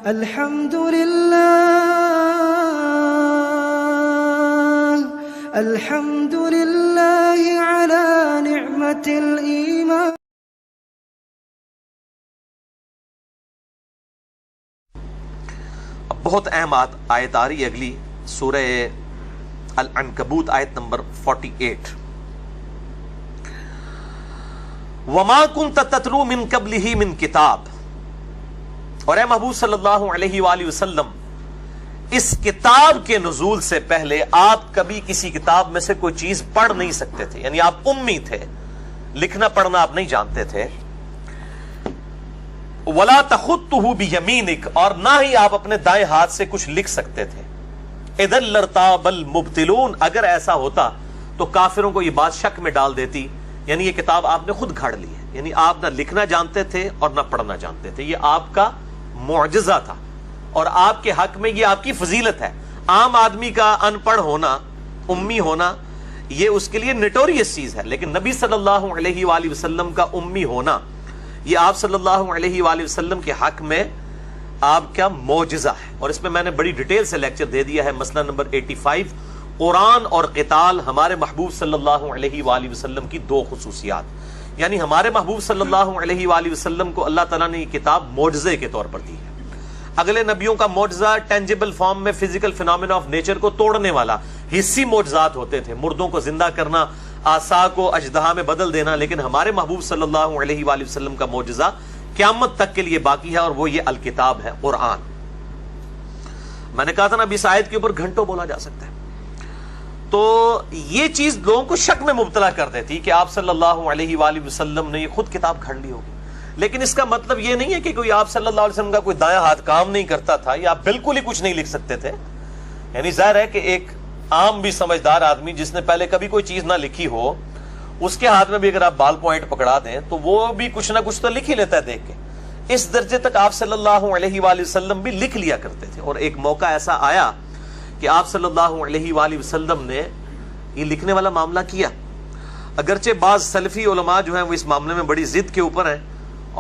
الحمد لله على نعمة الإيمان. بہت اہم آیت آ رہی ہے اگلی، سورہ العنکبوت آیت نمبر 48. وما كنت تتلو من قبله من کتاب، اور اے محبوب صلی اللہ علیہ وآلہ وسلم، اس کتاب کے نزول سے پہلے آپ کبھی کسی کتاب میں سے کوئی چیز پڑھ نہیں سکتے تھے، یعنی آپ امی تھے، لکھنا پڑھنا آپ نہیں جانتے تھے. ولا تخطه بيمينك، اور نہ ہی آپ اپنے دائیں ہاتھ سے کچھ لکھ سکتے تھے. اذا لارتاب المبطلون، اگر ایسا ہوتا تو کافروں کو یہ بات شک میں ڈال دیتی، یعنی یہ کتاب آپ نے خود گھڑ لی ہے، یعنی آپ نہ لکھنا جانتے تھے اور نہ پڑھنا جانتے تھے. یہ آپ کا معجزہ تھا اور آپ کے حق میں یہ آپ کی فضیلت ہے. عام آدمی کا ان پڑھ ہونا، امی ہونا، یہ اس کے لیے نٹوریس چیز ہے، لیکن نبی صلی اللہ علیہ وآلہ وسلم کا امی ہونا، یہ آپ صلی اللہ علیہ وآلہ وسلم کے حق میں آپ کا معجزہ ہے. اور اس میں میں نے بڑی ڈیٹیل سے لیکچر دے دیا ہے، مسئلہ نمبر 85، قرآن اور قتال، ہمارے محبوب صلی اللہ علیہ وآلہ وسلم کی دو خصوصیات. یعنی ہمارے محبوب صلی اللہ علیہ وآلہ وسلم کو اللہ تعالیٰ نے یہ کتاب معجزے کے طور پر دی ہے. اگلے نبیوں کا معجزہ ٹینجیبل فارم میں فزیکل فینومینا آف نیچر کو توڑنے والا حصی معجزات ہوتے تھے، مردوں کو زندہ کرنا، آسا کو اژدہا میں بدل دینا. لیکن ہمارے محبوب صلی اللہ علیہ وآلہ وسلم کا معجزہ قیامت تک کے لیے باقی ہے، اور وہ یہ الکتاب ہے، قرآن. میں نے کہا تھا نا اب اس آیت کے اوپر گھنٹوں بولا جا سکتا ہے. تو یہ چیز لوگوں کو شک میں مبتلا کر دیتی کہ آپ صلی اللہ علیہ وآلہ وسلم نے یہ خود کتاب گھڑ لی ہوگی. لیکن اس کا مطلب یہ نہیں ہے کہ کوئی آپ صلی اللہ علیہ وسلم کا کوئی دایاں ہاتھ کام نہیں کرتا تھا یا آپ بالکل ہی کچھ نہیں لکھ سکتے تھے. یعنی ظاہر ہے کہ ایک عام بھی سمجھدار آدمی جس نے پہلے کبھی کوئی چیز نہ لکھی ہو، اس کے ہاتھ میں بھی اگر آپ بال پوائنٹ پکڑا دیں تو وہ بھی کچھ نہ کچھ تو لکھ ہی لیتا ہے دیکھ کے. اس درجے تک آپ صلی اللہ علیہ وآلہ وسلم بھی لکھ لیا کرتے تھے. اور ایک موقع ایسا آیا کہ آپ صلی اللہ علیہ وآلہ وسلم نے یہ لکھنے والا معاملہ کیا. اگرچہ بعض سلفی علماء جو ہیں وہ اس معاملے میں بڑی ضد کے اوپر ہیں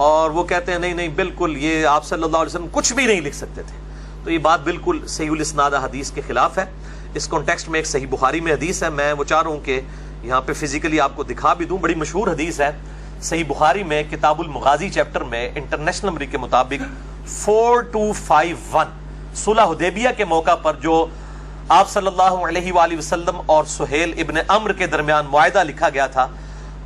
اور وہ کہتے ہیں نہیں بالکل یہ آپ صلی اللہ علیہ وسلم کچھ بھی نہیں لکھ سکتے تھے. تو یہ بات بالکل صحیح الاسناد حدیث کے خلاف ہے. اس کانٹیکسٹ میں ایک صحیح بخاری میں حدیث ہے، میں وہ چاہ رہا ہوں کہ یہاں پہ فزیکلی آپ کو دکھا بھی دوں. بڑی مشہور حدیث ہے صحیح بخاری میں، کتاب المغازی چیپٹر میں، انٹرنیشنل نمبر کے مطابق 4251، صلح حدیبیہ کے موقع پر جو آپ صلی اللہ علیہ وآلہ وسلم اور سہیل ابن عمرو کے درمیان معاہدہ لکھا گیا تھا،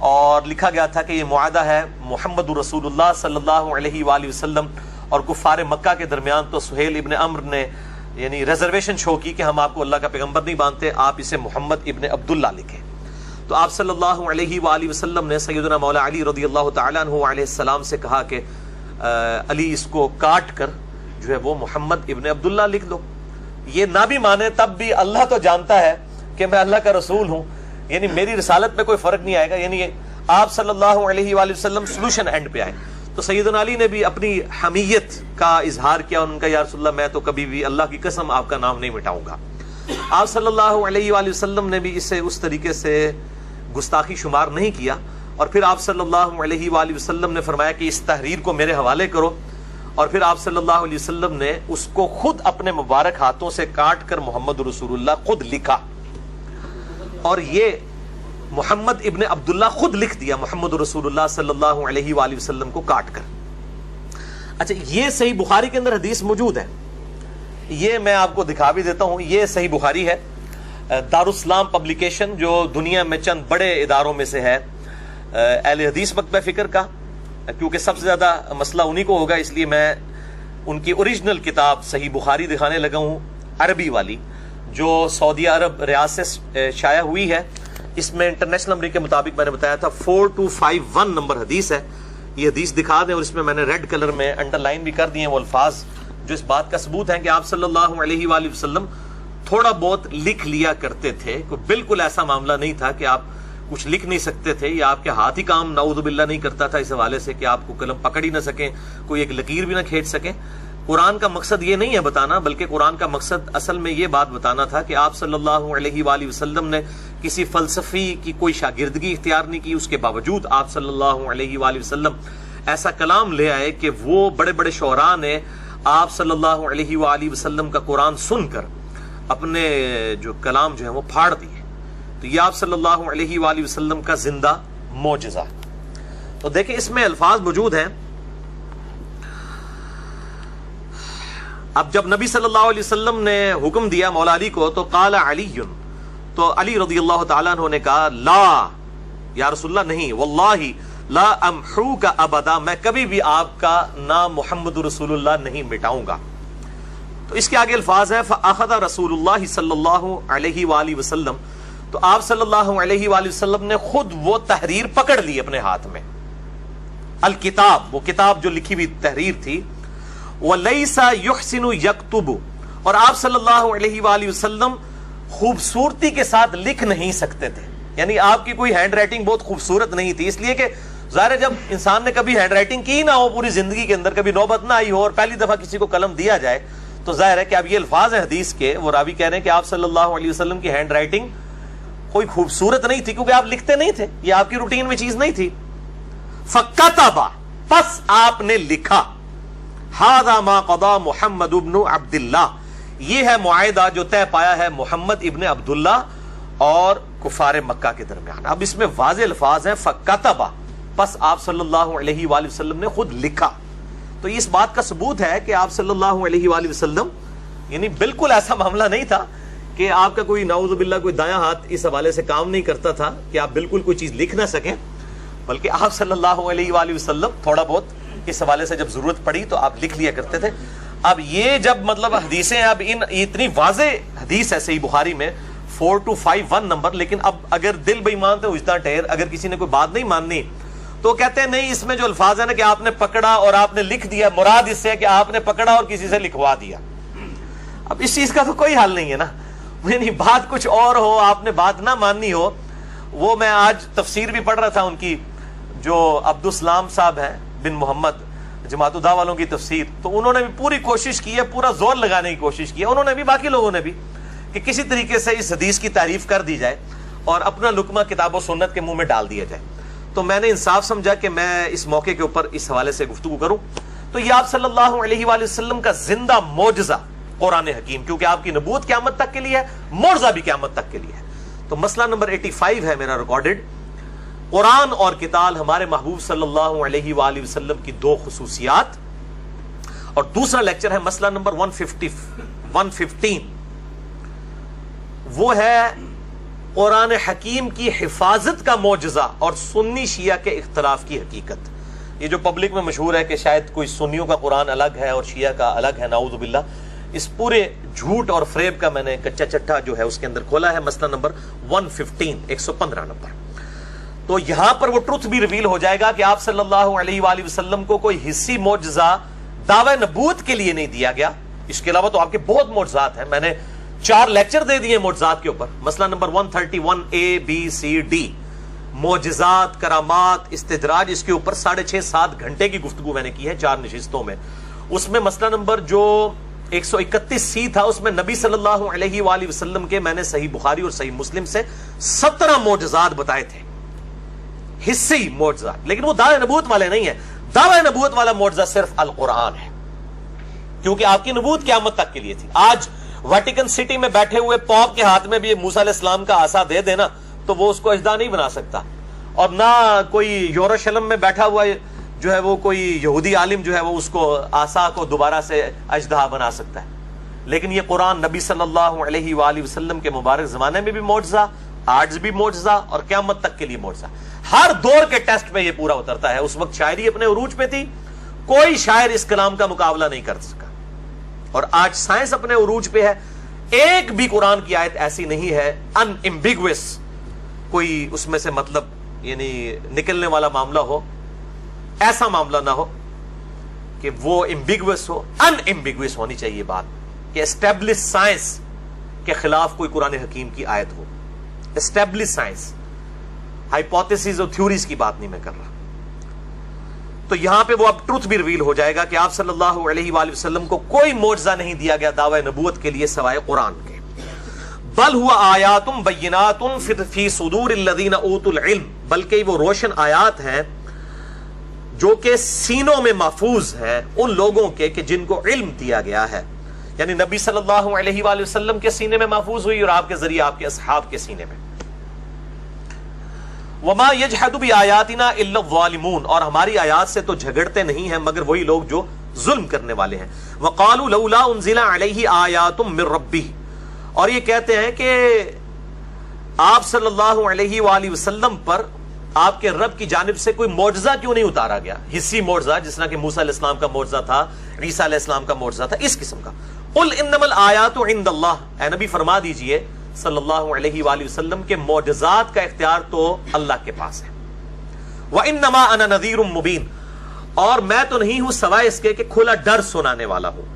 اور لکھا گیا تھا کہ یہ معاہدہ ہے محمد رسول اللہ صلی اللہ علیہ وآلہ وسلم اور کفار مکہ کے درمیان. تو سہیل ابن عمرو نے یعنی ریزرویشن شو کی کہ ہم آپ کو اللہ کا پیغمبر نہیں مانتے، آپ اسے محمد ابن عبداللہ لکھیں. تو آپ صلی اللہ علیہ وآلہ وسلم نے سیدنا مولا علی رضی اللہ تعالیٰ عنہ علیہ السلام سے کہا کہ علی اس کو کاٹ کر جو ہے وہ محمد ابن عبداللہ لکھ دو. یہ نہ بھی مانے تب بھی اللہ تو جانتا ہے کہ میں اللہ کا رسول ہوں، یعنی میری رسالت میں کوئی فرق نہیں آئے گا. یعنی آپ صلی اللہ علیہ وآلہ وسلم سلوشن اینڈ پہ آئے. تو سیدنا علی نے بھی اپنی حمیت کا اظہار کیا، ان کا یا رسول اللہ میں تو کبھی بھی اللہ کی قسم آپ کا نام نہیں مٹاؤں گا. آپ صلی اللہ علیہ وآلہ وسلم نے بھی اسے اس طریقے سے گستاخی شمار نہیں کیا، اور پھر آپ صلی اللہ علیہ وآلہ وسلم نے فرمایا کہ اس تحریر کو میرے حوالے کرو. اور پھر آپ صلی اللہ علیہ وسلم نے اس کو خود اپنے مبارک ہاتھوں سے کاٹ کر محمد رسول اللہ خود لکھا، اور یہ محمد ابن عبداللہ خود لکھ دیا محمد رسول اللہ صلی اللہ علیہ وآلہ وسلم کو کاٹ کر. اچھا، یہ صحیح بخاری کے اندر حدیث موجود ہے، یہ میں آپ کو دکھا بھی دیتا ہوں. یہ صحیح بخاری ہے، دارالاسلام پبلیکیشن جو دنیا میں چند بڑے اداروں میں سے ہے اہل حدیث مکتبہ فکر کا، کیونکہ سب سے زیادہ مسئلہ انہی کو ہوگا، اس لیے میں ان کی اوریجنل کتاب صحیح بخاری دکھانے لگا ہوں، عربی والی، جو سعودی عرب ریاض سے شائع ہوئی ہے. اس میں انٹرنیشنل نمبر کے مطابق میں نے بتایا تھا 4251 نمبر حدیث ہے. یہ حدیث دکھا دیں، اور اس میں میں نے ریڈ کلر میں انڈر لائن بھی کر دیے ہیں وہ الفاظ جو اس بات کا ثبوت ہے کہ آپ صلی اللہ علیہ وآلہ وسلم تھوڑا بہت لکھ لیا کرتے تھے. کوئی بالکل ایسا معاملہ نہیں تھا کہ آپ کچھ لکھ نہیں سکتے تھے یا آپ کے ہاتھ ہی کام نعوذ باللہ نہیں کرتا تھا اس حوالے سے کہ آپ کو قلم پکڑ ہی نہ سکیں، کوئی ایک لکیر بھی نہ کھینچ سکیں. قرآن کا مقصد یہ نہیں ہے بتانا، بلکہ قرآن کا مقصد اصل میں یہ بات بتانا تھا کہ آپ صلی اللہ علیہ وآلہ وسلم نے کسی فلسفی کی کوئی شاگردگی اختیار نہیں کی، اس کے باوجود آپ صلی اللہ علیہ وآلہ وسلم ایسا کلام لے آئے کہ وہ بڑے بڑے شعراء نے آپ صلی اللہ علیہ وآلہ وسلم کا قرآن سن کر اپنے جو کلام جو ہے وہ پھاڑ دیے. تو یہ آپ صلی اللہ علیہ وآلہ وسلم کا زندہ معجزہ. تو دیکھیں اس میں الفاظ موجود ہیں. اب جب نبی صلی اللہ علیہ وسلم نے حکم دیا مولا علی کو تو قال علی، تو علی رضی اللہ تعالیٰ عنہ نے کہا لا یا رسول اللہ نہیں، واللہ لا امحوک ابدا، میں کبھی بھی آپ کا نام محمد رسول اللہ نہیں مٹاؤں گا. تو اس کے آگے الفاظ ہے فاخذ رسول اللہ صلی اللہ علیہ وآلہ وسلم، تو آپ صلی اللہ علیہ وآلہ وسلم نے خود وہ تحریر پکڑ لی اپنے ہاتھ میں، الکتاب، وہ کتاب جو لکھی ہوئی تحریر تھی. وَلَيْسَ يُحْسِنُ يَكْتُبُ، اور آپ صلی اللہ علیہ وآلہ وسلم خوبصورتی کے ساتھ لکھ نہیں سکتے تھے، یعنی آپ کی کوئی ہینڈ رائٹنگ بہت خوبصورت نہیں تھی، اس لیے کہ ظاہر ہے جب انسان نے کبھی ہینڈ رائٹنگ کی نہ ہو پوری زندگی کے اندر، کبھی نوبت نہ آئی ہو اور پہلی دفعہ کسی کو قلم دیا جائے، تو ظاہر ہے کہ اب یہ الفاظ ہیں حدیث کے، وہ راوی کہہ رہے ہیں کہ آپ صلی اللہ علیہ وسلم کی ہینڈ رائٹنگ کوئی خوبصورت نہیں تھی، کیونکہ آپ لکھتے نہیں تھے، یہ آپ کی روٹین میں چیز نہیں تھی. فَكَتَبَ، پس آپ نے لکھا. هَذَا مَا قَضَى مُحَمَّدُ بْنُ عَبْدِ اللَّهِ، یہ ہے معاہدہ جو طے پایا ہے محمد ابن عبداللہ اور کفار مکہ کے درمیان. اب اس میں واضح الفاظ ہیں فَكَتَبَ، پس آپ صلی اللہ علیہ وآلہ وسلم نے خود لکھا. تو اس بات کا ثبوت ہے کہ آپ صلی اللہ علیہ وآلہ وسلم یعنی بالکل ایسا معاملہ نہیں تھا کہ آپ کا کوئی نعوذ باللہ کوئی دایاں ہاتھ اس حوالے سے کام نہیں کرتا تھا کہ آپ بالکل کوئی چیز لکھ نہ سکیں، بلکہ آپ صلی اللہ علیہ وآلہ وسلم تھوڑا بہت اس حوالے سے جب ضرورت پڑی تو آپ لکھ لیا کرتے تھے. اب یہ جب مطلب حدیثیں، اب اتنی واضح حدیث ہے صحیح بخاری میں 4251 نمبر، لیکن اب اگر دل بے ایمان تو اجتا ٹھہر، اگر کسی نے کوئی بات نہیں ماننی تو کہتے ہیں نہیں، اس میں جو الفاظ ہے نا کہ آپ نے پکڑا اور آپ نے لکھ دیا، مراد اس سے ہے کہ آپ نے پکڑا اور کسی سے لکھوا دیا. اب اس چیز کا تو کوئی حل نہیں ہے نا، یعنی بات کچھ اور ہو، آپ نے بات نہ ماننی ہو. وہ میں آج تفسیر بھی پڑھ رہا تھا ان کی، جو عبدالسلام صاحب ہیں بن محمد، جماعت الدعوہ والوں کی تفسیر، تو انہوں نے بھی پوری کوشش کی ہے، پورا زور لگانے کی کوشش کی ہے، انہوں نے بھی باقی لوگوں نے بھی، کہ کسی طریقے سے اس حدیث کی تعریف کر دی جائے اور اپنا لقمہ کتاب و سنت کے منہ میں ڈال دیا جائے. تو میں نے انصاف سمجھا کہ میں اس موقع کے اوپر اس حوالے سے گفتگو کروں. تو یہ آپ صلی اللہ علیہ وآلہ وسلم کا زندہ معجزہ قرآن حکیم، کیونکہ آپ کی نبوت قیامت تک کے لیے ہے، معجزہ بھی قیامت تک کے لیے ہے. تو مسئلہ نمبر 85 ہے میرا ریکارڈڈ، قرآن اور قتال، ہمارے محبوب صلی اللہ علیہ وآلہ وسلم کی دو خصوصیات. اور دوسرا لیکچر ہے مسئلہ نمبر 115، وہ ہے قرآن حکیم کی حفاظت کا معجزہ اور سنی شیعہ کے اختلاف کی حقیقت. یہ جو پبلک میں مشہور ہے کہ شاید کوئی سنیوں کا قرآن الگ ہے اور شیعہ کا الگ ہے، نعوذ باللہ، اس پورے جھوٹ اور فریب کا میں نے کچا چٹھا جو ہے اس کے اندر کھولا ہے. مسئلہ نمبر 115 نمبر. تو یہاں پر وہ ٹروتھ بھی ریویل ہو جائے گا کہ آپ صلی اللہ علیہ وآلہ وسلم کو کوئی حصی معجزہ دعوی نبوت کے لیے نہیں دیا گیا. اس کے علاوہ تو آپ کے بہت معجزات ہیں، میں نے 4 لیکچر دے دیے معجزات کے اوپر. مسئلہ نمبر 131 ABCD، معجزات، کرامات، استدراج، اس کے اوپر 6.5-7 گھنٹے کی گفتگو میں نے کی ہے 4 نشستوں میں. اس میں مسئلہ نمبر جو 131C تھا، اس میں نبی صلی اللہ علیہ وآلہ وسلم کے میں نے صحیح بخاری اور صحیح مسلم سے 17 معجزات بتائے تھے، حصی معجزات، لیکن وہ دعوی نبوت والے نہیں ہیں. دعوی نبوت والا معجزہ صرف القرآن ہے، کیونکہ آپ کی نبوت قیامت تک کے لیے تھی. آج ویٹیکن سٹی میں بیٹھے ہوئے پوپ کے ہاتھ میں بھی موسیٰ علیہ السلام کا عصا دے دینا تو وہ اس کو اژدہا نہیں بنا سکتا، اور نہ کوئی یروشلم میں بیٹھا ہوا جو ہے وہ کوئی یہودی عالم جو ہے وہ اس کو عصا کو دوبارہ سے اژدہا بنا سکتا ہے. لیکن یہ قرآن نبی صلی اللہ علیہ وآلہ وسلم کے مبارک زمانے میں بھی معجزہ، آج بھی معجزہ، اور قیامت تک کے لیے معجزہ. ہر دور کے ٹیسٹ پہ یہ پورا اترتا ہے. اس وقت شاعری اپنے عروج پہ تھی، کوئی شاعر اس کلام کا مقابلہ نہیں کر سکا، اور آج سائنس اپنے عروج پہ ہے. ایک بھی قرآن کی آیت ایسی نہیں ہے ان ایمبیگوس، کوئی اس میں سے مطلب یعنی نکلنے والا معاملہ ہو، ایسا معاملہ نہ ہو کہ وہ ایمبیگوس ہو. ان ایمبیگوس ہونی چاہیے بات کہ اسٹیبلش سائنس کے خلاف کوئی قرآن حکیم کی آیت ہو. اسٹیبلش سائنس، ہائپوتھیسز اور تھیوریز کی بات نہیں میں کر رہا. تو یہاں پہ وہ اب ٹروتھ بھی ریویل ہو جائے گا کہ آپ صلی اللہ علیہ وآلہ وسلم کو کوئی معجزہ نہیں دیا گیا دعوی نبوت کے لیے سوائے قرآن کے. بل ہوا آیات بینات فی صدور الذین اوتوا العلم، بلکہ وہ روشن آیات ہیں جو کہ سینوں میں محفوظ ہے ان لوگوں کے کہ جن کو علم دیا گیا ہے، یعنی نبی صلی اللہ علیہ وآلہ وسلم کے سینے میں محفوظ ہوئی اور آپ کے ذریعے آپ کے اصحاب کے سینے میں۔ وما یجحد بآیاتنا الا الظالمون، اور ہماری آیات سے تو جھگڑتے نہیں ہیں مگر وہی لوگ جو ظلم کرنے والے ہیں۔ وقالوا لولا انزل علیہ آیات من ربہ، اور یہ کہتے ہیں کہ آپ صلی اللہ علیہ وآلہ وسلم پر آپ کے رب کی جانب سے کوئی معجزہ کیوں نہیں اتارا گیا، حصی معجزہ جس طرح کہ موسیٰ علیہ السلام کا معجزہ تھا، عیسیٰ علیہ السلام کا معجزہ تھا، اس قسم کا۔ قل انما الآیات عند اللہ، اے نبی فرما دیجئے صلی اللہ علیہ وآلہ وسلم کے معجزات کا اختیار تو اللہ کے پاس ہے۔ وانما انا نذیر مبین، اور میں تو نہیں ہوں سوائے اس کے کہ کھلا ڈر سنانے والا ہوں۔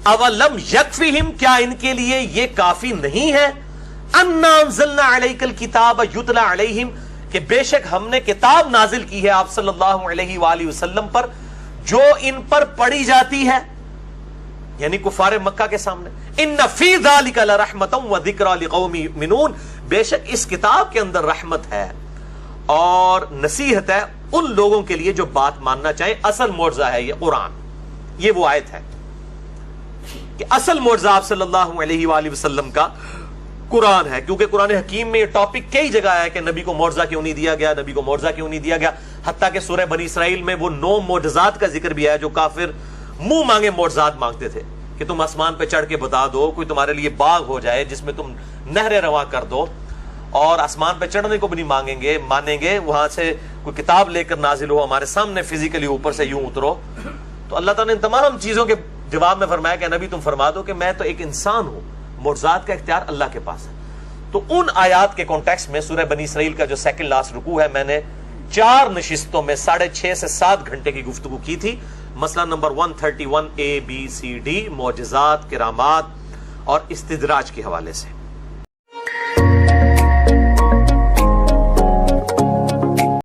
اولم یکفہم، کیا ان کے لیے یہ کافی نہیں ہے، انا انزلنا علیک الکتاب یتلی علیہم، کہ بے شک ہم نے کتاب نازل کی ہے آپ صلی اللہ علیہ وآلہ وسلم پر جو ان پر پڑھی جاتی ہے، یعنی کفار مکہ کے سامنے۔ ان فی ذلک لرحمۃ وذکری لقوم یؤمنون، بے شک اس کتاب کے اندر رحمت ہے اور نصیحت ہے ان لوگوں کے لیے جو بات ماننا چاہیں۔ اصل معجزہ ہے یہ قرآن، یہ وہ آیت ہے کہ اصل معجزہ آپ صلی اللہ علیہ وآلہ وسلم کا قرآن ہے، کیونکہ قرآن حکیم میں یہ ٹاپک کئی جگہ ہے کہ نبی کو معجزہ کیوں نہیں دیا گیا، نبی کو معجزہ کیوں نہیں دیا گیا، حتیٰ کہ سورہ بنی اسرائیل میں وہ 9 معجزات کا ذکر بھی ہے جو کافر منہ مانگے معجزات مانگتے تھے کہ تم آسمان پہ چڑھ کے بتا دو، کوئی تمہارے لیے باغ ہو جائے جس میں تم نہریں رواں کر دو، اور آسمان پہ چڑھنے کو بھی نہیں مانیں گے، وہاں سے کوئی کتاب لے کر نازل ہو ہمارے سامنے فزیکلی اوپر سے یوں اترو۔ تو اللہ تعالیٰ نے ان تمام چیزوں کے جواب میں فرمایا کہ نبی تم فرما دو کہ میں تو ایک انسان ہوں، معجزات کا اختیار اللہ کے پاس ہے۔ تو ان آیات کے کانٹیکسٹ میں سورہ بنی اسرائیل کا جو سیکنڈ لاسٹ رکوع ہے، میں نے 4 نشستوں میں 6.5 سے 7 گھنٹے کی گفتگو کی تھی، مسئلہ number 131 A B C D، معجزات، کرامات اور استدراج کے حوالے سے۔